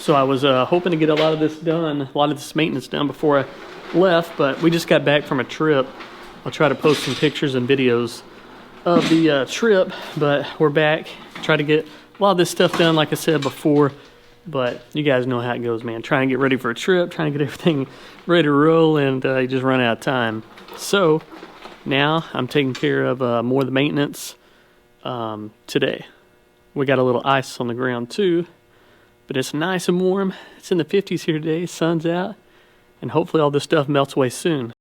So I was hoping to get a lot of this done, a lot of this maintenance done before I left, but we just got back from a trip. I'll try to post some pictures and videos of the trip, but we're back. Try to get a lot of this stuff done, like I said before, but you guys know how it goes, man. Trying to get ready for a trip, trying to get everything ready to roll, and you just run out of time. So now I'm taking care of more of the maintenance today. We got a little ice on the ground too, but it's nice and warm. It's in the 50s here today, sun's out, and hopefully all this stuff melts away soon.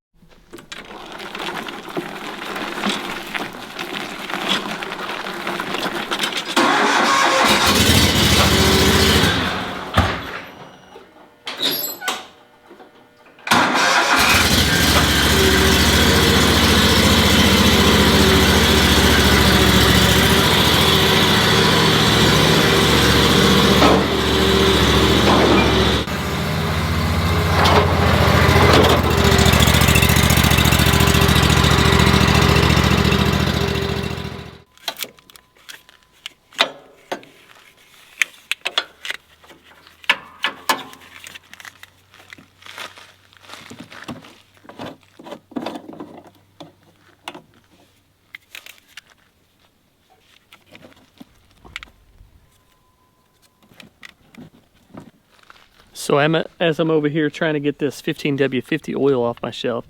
So as I'm over here trying to get this 15W50 oil off my shelf,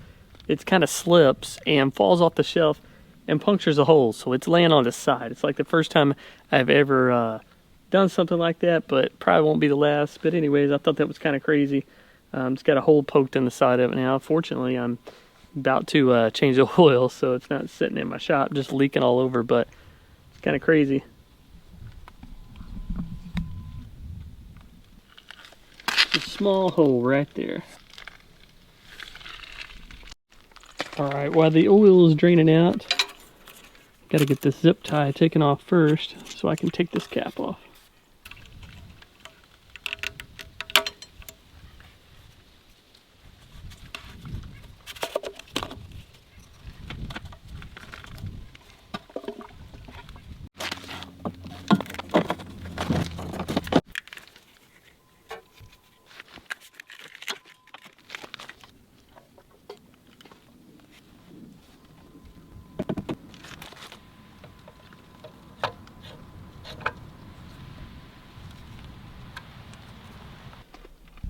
it kind of slips and falls off the shelf and punctures a hole. So it's laying on the side. It's like the first time I've ever done something like that, but probably won't be the last. But anyways, I thought that was kind of crazy. It's got a hole poked in the side of it now. Fortunately, I'm about to change the oil, so it's not sitting in my shop just leaking all over, but it's kind of crazy. A small hole right there. Alright, while the oil is draining out, gotta get this zip tie taken off first so I can take this cap off.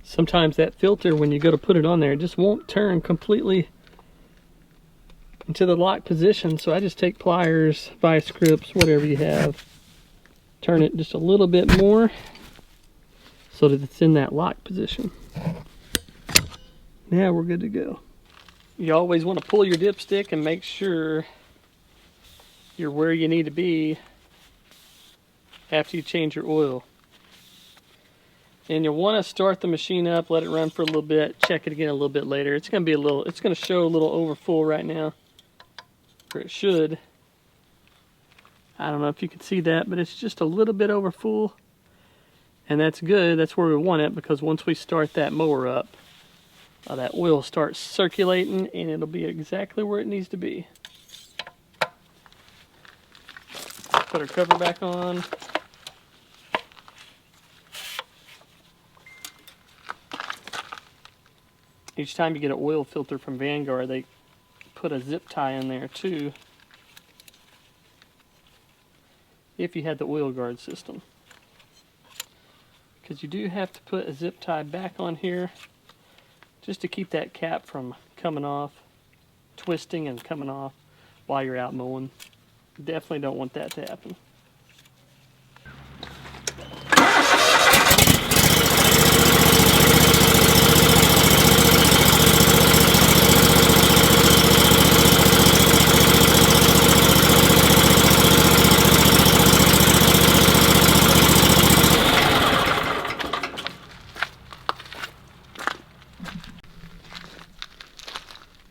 Sometimes that filter, when you go to put it on there, it just won't turn completely into the lock position. So I just take pliers, vice grips, whatever you have, turn it just a little bit more so that it's in that lock position. Now we're good to go. You always want to pull your dipstick and make sure you're where you need to be after you change your oil. And you'll want to start the machine up, let it run for a little bit, check it again a little bit later. It's going to show a little over full right now, or it should. I don't know if you can see that, but it's just a little bit over full. And that's good, that's where we want it, because once we start that mower up, that oil starts circulating and it'll be exactly where it needs to be. Put our cover back on. Each time you get an oil filter from Vanguard, they put a zip tie in there too, if you had the oil guard system. Because you do have to put a zip tie back on here just to keep that cap from coming off, twisting and coming off while you're out mowing. Definitely don't want that to happen.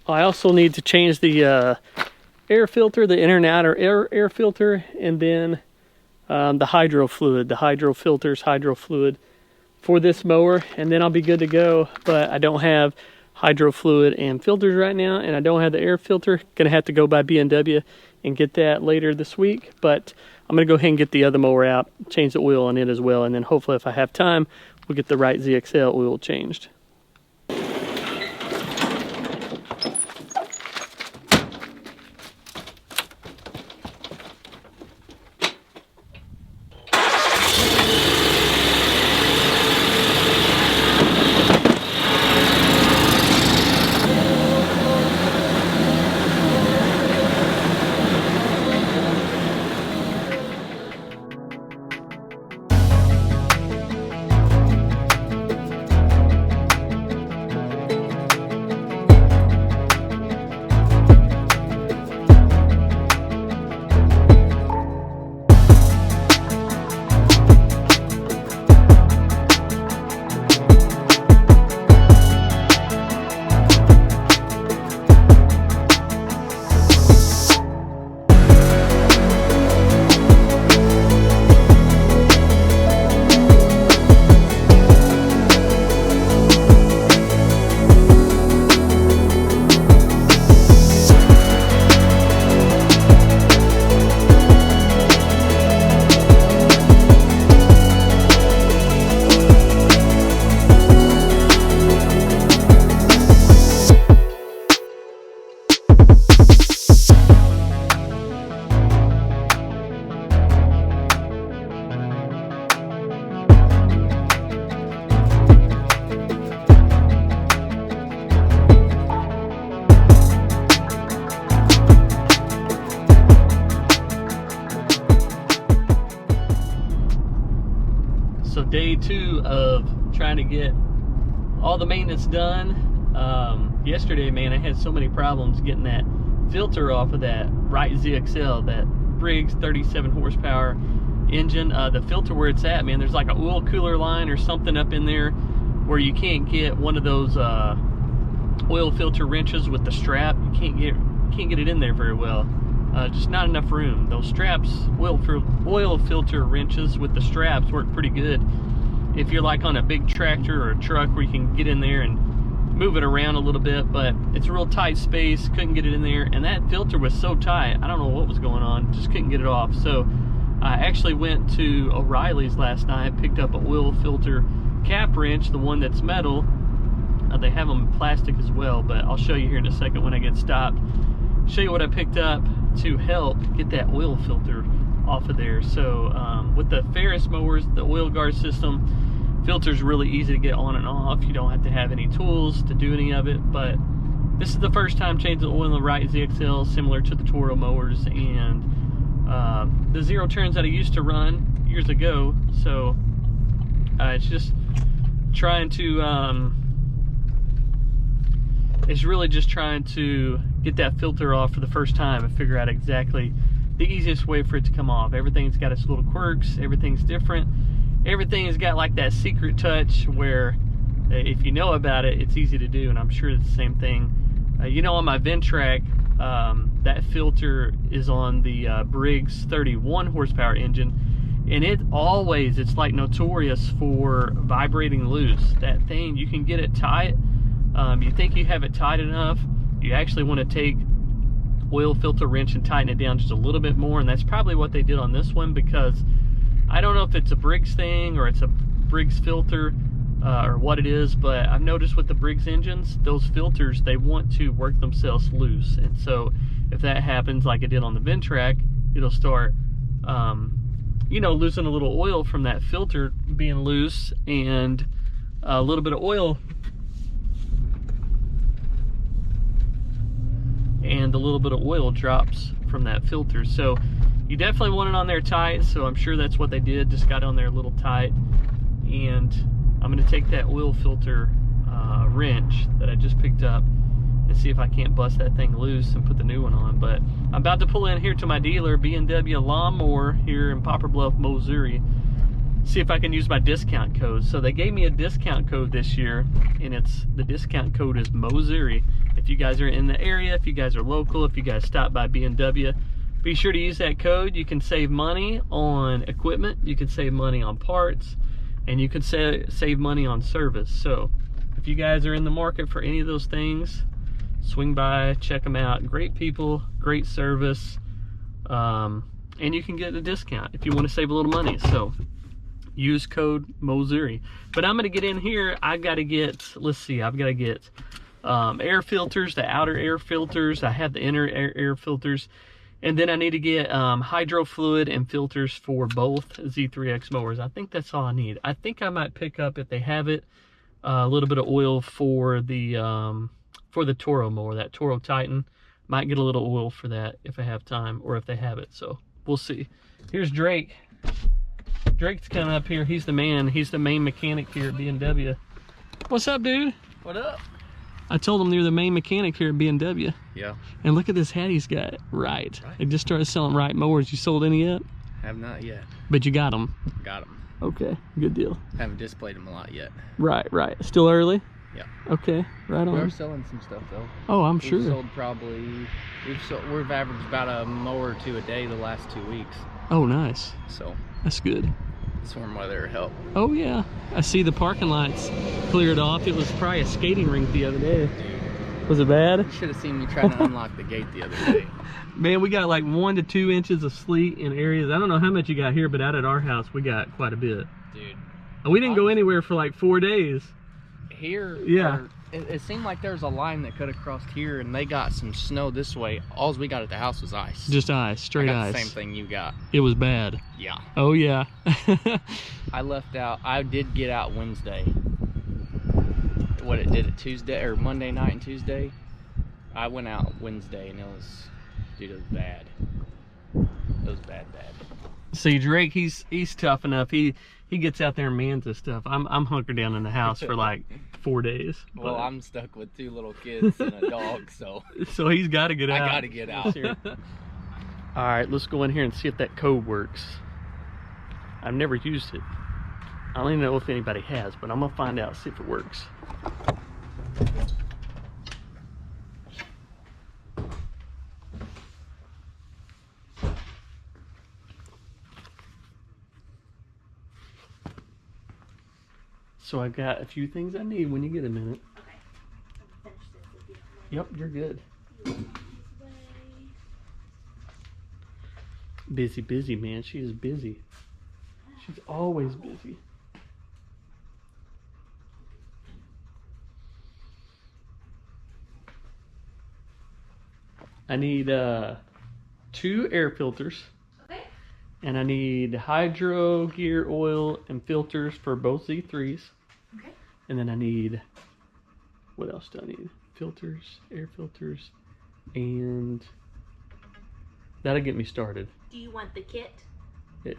I also need to change the air filter, the inner and outer air filter, and then the hydro fluid, the hydro filters, hydro fluid for this mower, and then I'll be good to go. But I don't have hydro fluid and filters right now, and I don't have the air filter. Gonna have to go by B&W and get that later this week. But I'm gonna go ahead and get the other mower out, change the oil on it as well, and then hopefully if I have time, we'll get the Wright ZXL oil changed. So day 2 of trying to get all the maintenance done. Yesterday, man, I had so many problems getting that filter off of that Wright ZXL, that Briggs 37 horsepower engine. The filter where it's at, man, there's like a oil cooler line or something up in there where you can't get one of those oil filter wrenches with the strap. You can't get it in there very well. Just not enough room. Those straps, oil filter wrenches with the straps work pretty good if you're like on a big tractor or a truck where you can get in there and move it around a little bit, but it's a real tight space. Couldn't get it in there, and that filter was so tight, I don't know what was going on, just couldn't get it off. So I actually went to O'Reilly's last night, picked up an oil filter cap wrench, the one that's metal. They have them in plastic as well, but I'll show you here in a second when I get stopped. Show you what I picked up to help get that oil filter off of there. So with the Ferris mowers, the oil guard system, filter's really easy to get on and off. You don't have to have any tools to do any of it, but this is the first time changing the oil in the Wright ZXL, similar to the Toro mowers and the zero turns that I used to run years ago. So it's just trying to it's really just trying to get that filter off for the first time and figure out exactly the easiest way for it to come off. Everything's got its little quirks, everything's different. Everything has got like that secret touch where if you know about it, it's easy to do, and I'm sure it's the same thing. You know, on my Ventrac, that filter is on the Briggs 31 horsepower engine, and it's like notorious for vibrating loose. That thing, you can get it tight. You think you have it tight enough, you actually want to take oil filter wrench and tighten it down just a little bit more, and that's probably what they did on this one, because I don't know if it's a Briggs thing or it's a Briggs filter or what it is, but I've noticed with the Briggs engines, those filters, they want to work themselves loose, and so if that happens like it did on the Ventrac, it'll start you know, losing a little oil from that filter being loose, and a little bit of oil drops from that filter. So you definitely want it on there tight, so I'm sure that's what they did, just got on there a little tight. And I'm going to take that oil filter wrench that I just picked up and see if I can't bust that thing loose and put the new one on. But I'm about to pull in here to my dealer, B&W LawnMower, here in Poplar Bluff, Missouri, see if I can use my discount code. So they gave me a discount code this year, and the discount code is Missouri. If you guys are in the area, if you guys are local, if you guys stop by B&W, be sure to use that code. You can save money on equipment, you can save money on parts, and you can save money on service. So if you guys are in the market for any of those things, swing by, check them out. Great people, great service. And you can get a discount if you want to save a little money. So use code Mozuri. But I'm going to get in here. I got to get, let's see, I've got to get air filters, the outer air filters. I have the inner air filters. And then I need to get hydro fluid and filters for both Z3X mowers. I think that's all I need. I think I might pick up, if they have it, a little bit of oil for the Toro mower, that Toro Titan. Might get a little oil for that if I have time, or if they have it. So we'll see. Here's Drake. Drake's coming up here. He's the man. He's the main mechanic here at B&W. What's up, dude? What up? I told him you're the main mechanic here at B&W. Yeah. And look at this hat he's got. Wright. They just started selling Wright mowers. You sold any yet? Have not yet. But you got them. Got them. Okay, good deal. Haven't displayed them a lot yet. Right. Still early? Yeah. Okay, right on. We are selling some stuff though. Oh, I'm sure. We've sold probably, we've averaged about a mower or two a day the last 2 weeks. Oh, nice. So. That's good. This warm weather helped. Oh yeah, I see the parking lights cleared off. It was probably a skating rink the other day. Dude. Was it bad? You should have seen me trying to unlock the gate the other day. Man, we got like 1 to 2 inches of sleet in areas. I don't know how much you got here, but out at our house, we got quite a bit. Dude. And we didn't go anywhere for like 4 days. Here, yeah. It seemed like there was a line that could have crossed here, and they got some snow this way. All we got at the house was ice. Just ice, straight ice. The same thing you got. It was bad. Yeah. Oh yeah. I left out. I did get out Wednesday. What it did it Tuesday or Monday night and Tuesday. I went out Wednesday, and it was, dude, it was bad. It was bad. See, Drake, he's tough enough. He gets out there and mans his stuff. I'm hunkered down in the house for like 4 days. Well, I'm stuck with 2 little kids and a dog, so. So he's got to get out. I got to get out. All right, let's go in here and see if that code works. I've never used it. I don't even know if anybody has, but I'm gonna find out, see if it works. So I got a few things I need when you get a minute. Okay. I'll finish this if you don't mind. Yep, you're good. This way. Busy, man. She is busy. She's always busy. I need 2 air filters. Okay. And I need hydro gear oil and filters for both Z3s. Okay. And then I need, what else do I need? Filters, air filters, and that'll get me started. Do you want the kit?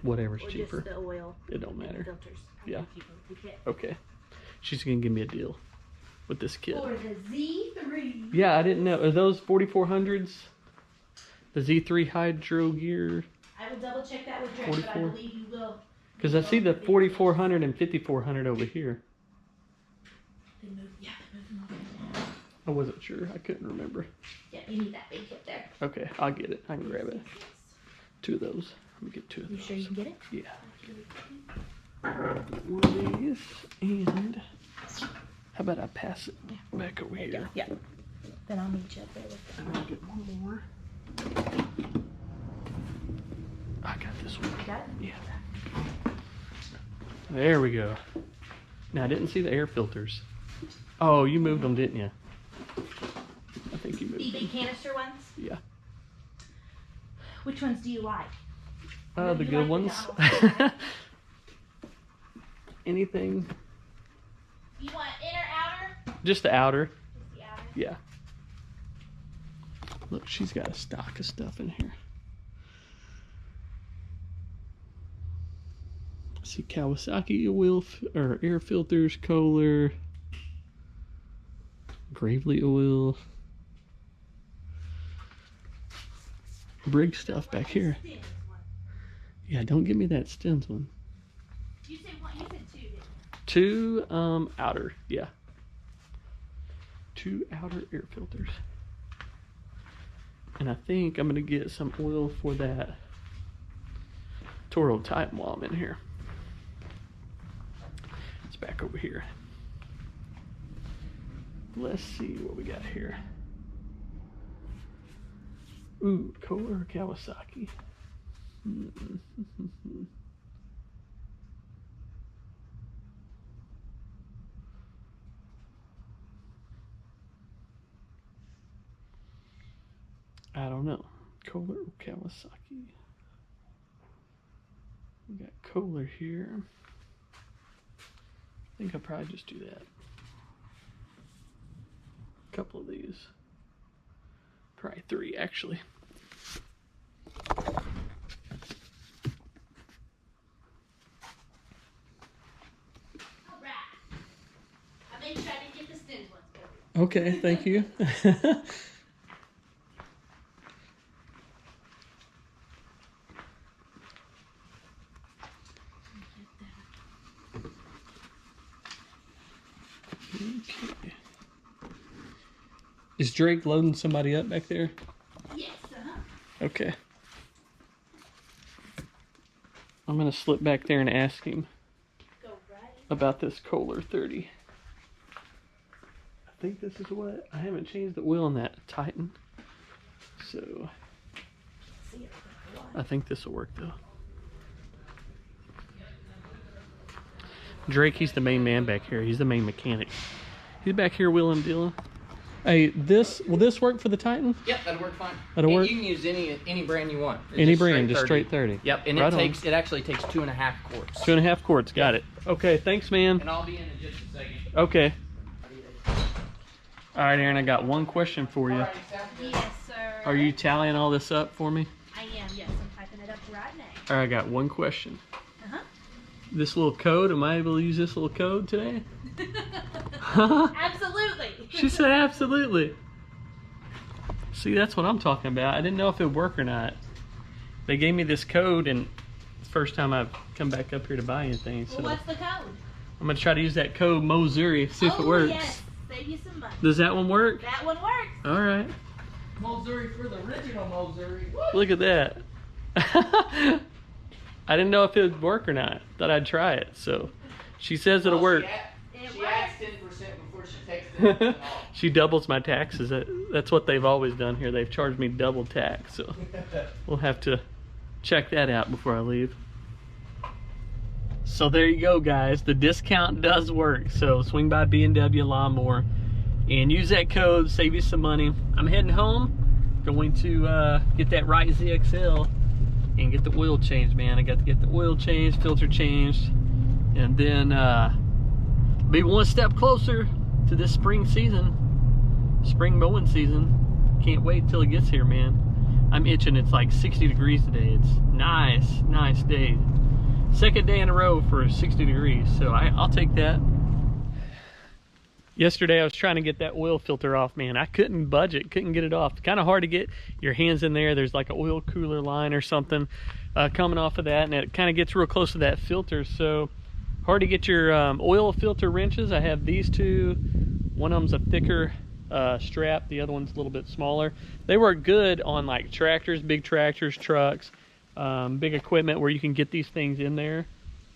Whatever's or cheaper. Just the oil? It don't and the matter. filters. Yeah. I'll give you the kit. Okay. She's gonna give me a deal with this kit. For the Z3. Yeah, I didn't know. Are those 4400s? The Z3 hydro gear? I will double check that with Drake, but I 44? believe you will. Because I see the 4400 and 5400 over here. They moved, yeah, they moved them over. I wasn't sure. I couldn't remember. Yeah, you need that big kit there. Okay, I'll get it. I can grab it. 2 of those. Let me get 2 of You those. sure you can get it? Yeah. One of these, and how about I pass it back over There you here? go. Yeah. Then I'll meet you up there with it. And I'll get one more. I got this one. You got it? Yeah. There we go. Now I didn't see the air filters. Oh, you moved them, didn't you? I think you moved The them. big canister ones? Yeah. Which ones do you like? The You good like ones. the Anything? You want inner, outer? Just the outer. Just the outer. Yeah. Look, she's got a stock of stuff in here. See, Kawasaki oil or air filters, Kohler, Gravely oil, Briggs stuff back here. Stins one. Yeah, don't give me that Stins one. You said one. You said 2, didn't you? 2 outer, yeah. 2 outer air filters. And I think I'm gonna get some oil for that Toro Titan while I'm in here. It's back over here. Let's see what we got here. Ooh, Kohler or Kawasaki? I don't know. Kohler or Kawasaki? We got Kohler here. I think I'll probably just do that. A couple of these. Probably 3 actually. All right. I made sure I didn't get the stinged ones for you. Okay, thank you. Okay. Is Drake loading somebody up back there? Yes, Okay. I'm gonna slip back there and ask him Go right. about this Kohler 30. I think this is what I haven't changed the oil on that Titan, so See it. I think this will work though. Drake, he's the main man back here. He's the main mechanic. He's back here wheeling and dealing. Hey, will this work for the Titan? Yep, that'll work fine. That'll work? You can use any brand you want. It's Any just brand, just straight 30. Yep, and Right it actually takes 2.5 quarts. 2.5 quarts, got it. Okay, thanks, man. And I'll be in just a second. Okay. All right, Aaron, I got one question for you. Alright, sounds good. Yes, sir. Are you tallying all this up for me? I am, yes. I'm typing it up right now. All right, I got one question. Uh-huh. This little code, am I able to use this little code today? Absolutely. She said absolutely. See, that's what I'm talking about. I didn't know if it would work or not. They gave me this code, and it's the first time I've come back up here to buy anything. So Well, what's the code? I'm going to try to use that code, Mozuri, see if it works. Yes. Save you some money. Does that one work? That one works. All right. Mozuri for the original Mozuri. Look at that. I didn't know if it would work or not. Thought I'd try it. So she says it'll work. She adds 10% before she takes the off. She doubles my taxes. That's what they've always done here. They've charged me double tax. So we'll have to check that out before I leave. So there you go, guys. The discount does work. So swing by B&W LawnMower and use that code, save you some money. I'm heading home. Going to get that Wright ZXL and get the oil changed, man. I got to get the oil changed, filter changed, and then be one step closer to this spring season, spring mowing season. Can't wait till it gets here, man. I'm itching. It's like 60 degrees today. It's nice day. Second day in a row for 60 degrees, so I'll take that. Yesterday I was trying to get that oil filter off, man. I couldn't budge it, couldn't get it off. Kind of hard to get your hands in there. There's like an oil cooler line or something coming off of that, and it kind of gets real close to that filter, so hard to get your oil filter wrenches. I have these two. One of them's a thicker strap, the other one's a little bit smaller. They work good on like tractors, big tractors, trucks, big equipment where you can get these things in there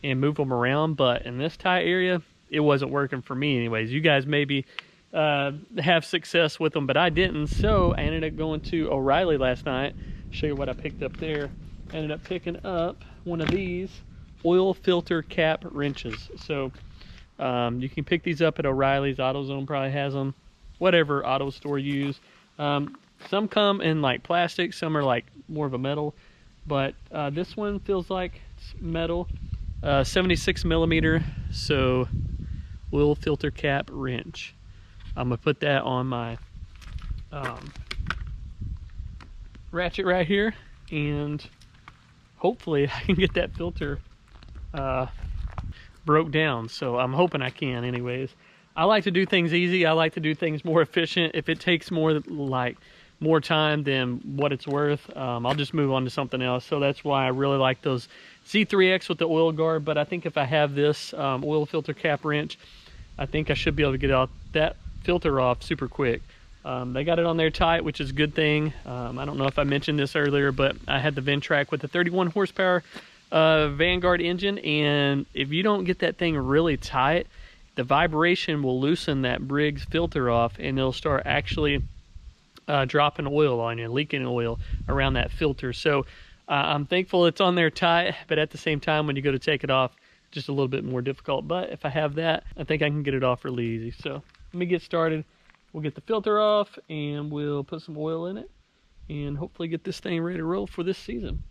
and move them around, but in this tight area it wasn't working for me anyways. You guys maybe have success with them, but I didn't. So I ended up going to O'Reilly last night. Show you what I picked up there. I ended up picking up one of these oil filter cap wrenches. So you can pick these up at O'Reilly's. AutoZone probably has them, whatever auto store you use. Some come in like plastic, some are like more of a metal, but this one feels like it's metal. 76 millimeter, so oil filter cap wrench. I'm gonna put that on my ratchet right here, and hopefully I can get that filter broke down. So I'm hoping I can anyways. I like to do things easy. I like to do things more efficient. If it takes more time than what it's worth, I'll just move on to something else. So that's why I really like those Z3X with the oil guard. But I think if I have this oil filter cap wrench, I think I should be able to get that filter off super quick. They got it on there tight, which is a good thing. I don't know if I mentioned this earlier, but I had the Ventrac with the 31 horsepower Vanguard engine, and if you don't get that thing really tight, the vibration will loosen that Briggs filter off, and it'll start actually dropping oil on you, leaking oil around that filter. So I'm thankful it's on there tight, but at the same time, when you go to take it off, just a little bit more difficult. But if I have that, I think I can get it off really easy. So let me get started. We'll get the filter off and we'll put some oil in it and hopefully get this thing ready to roll for this season.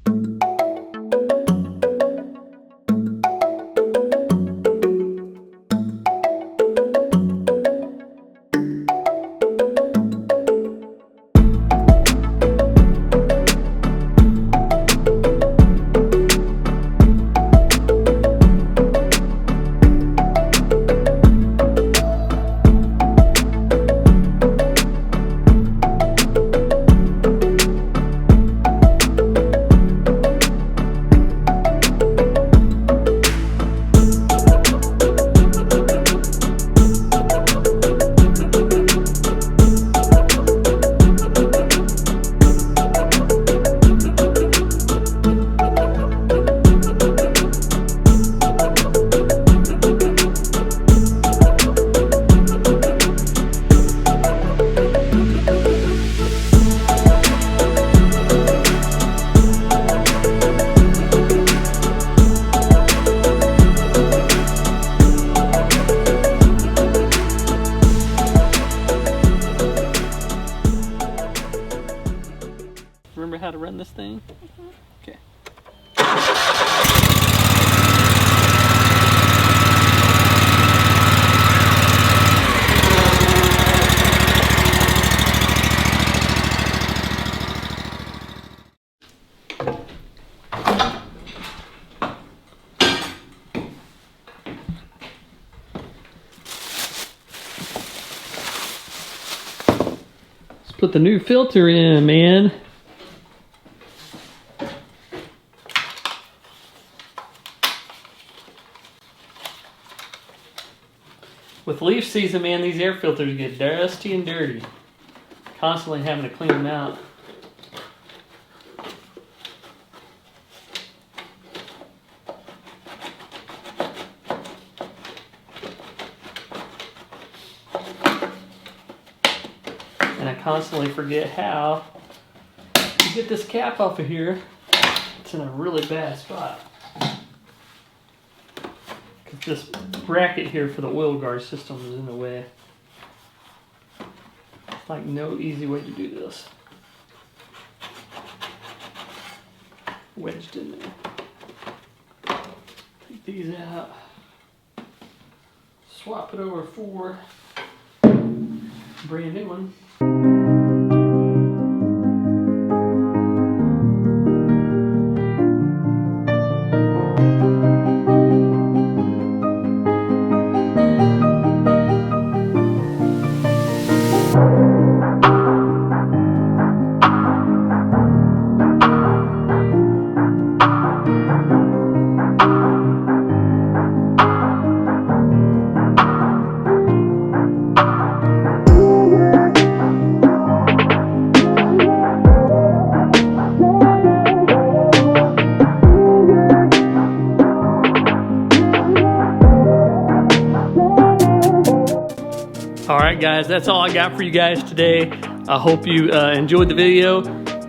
Remember how to run this thing? Okay. Let's put the new filter in, man. With leaf season, man, these air filters get dusty and dirty. Constantly having to clean them out. And I constantly forget how to get this cap off of here. It's in a really bad spot. This bracket here for the oil guard system is in the way. Like no easy way to do this. Wedged in there. Take these out. Swap it over for a brand new one. Alright guys, that's all I got for you guys today. I hope you enjoyed the video.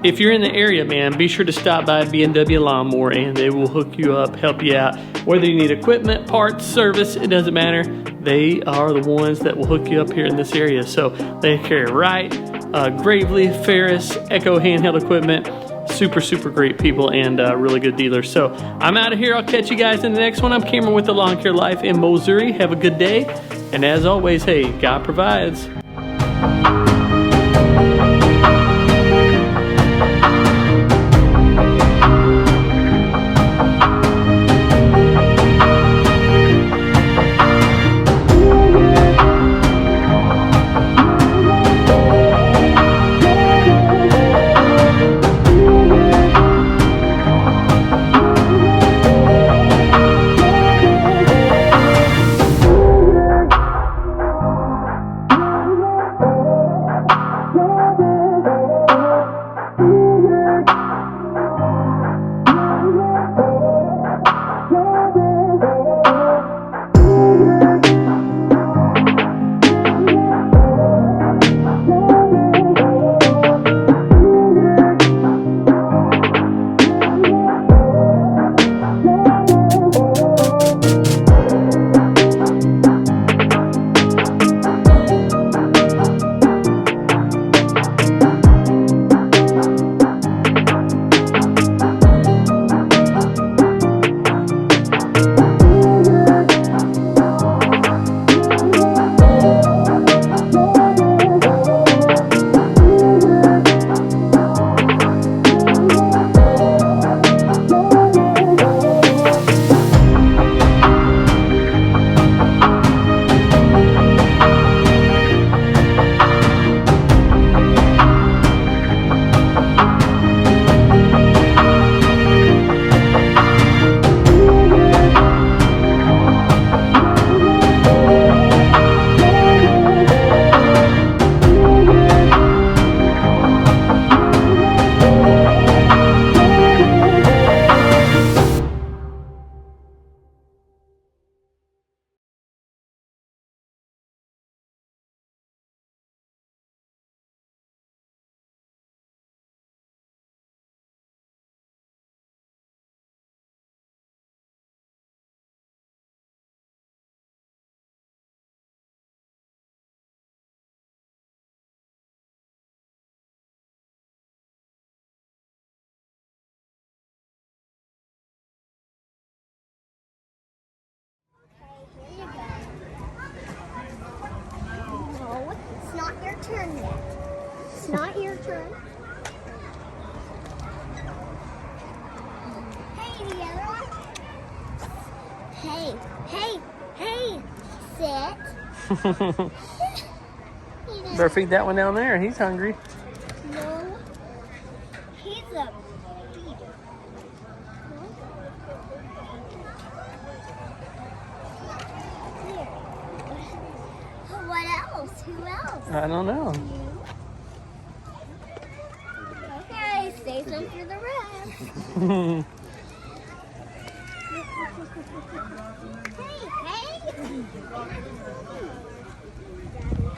If you're in the area, man, be sure to stop by B&W LawnMower and they will hook you up, help you out. Whether you need equipment, parts, service, it doesn't matter. They are the ones that will hook you up here in this area. So they carry Wright, Gravely, Ferris, Echo handheld equipment. Super great people and really good dealers. So I'm out of here. I'll catch you guys in the next one. I'm Cameron with the Lawn Care Life in Missouri. Have a good day. And as always, hey, God provides. turn yet. It's not your turn. Hey, the other one. Hey, sit. Better feed that one down there. He's hungry. No, he's a feeder. Here. What else? Who else? I don't know. Okay, save some for the rest. Hey.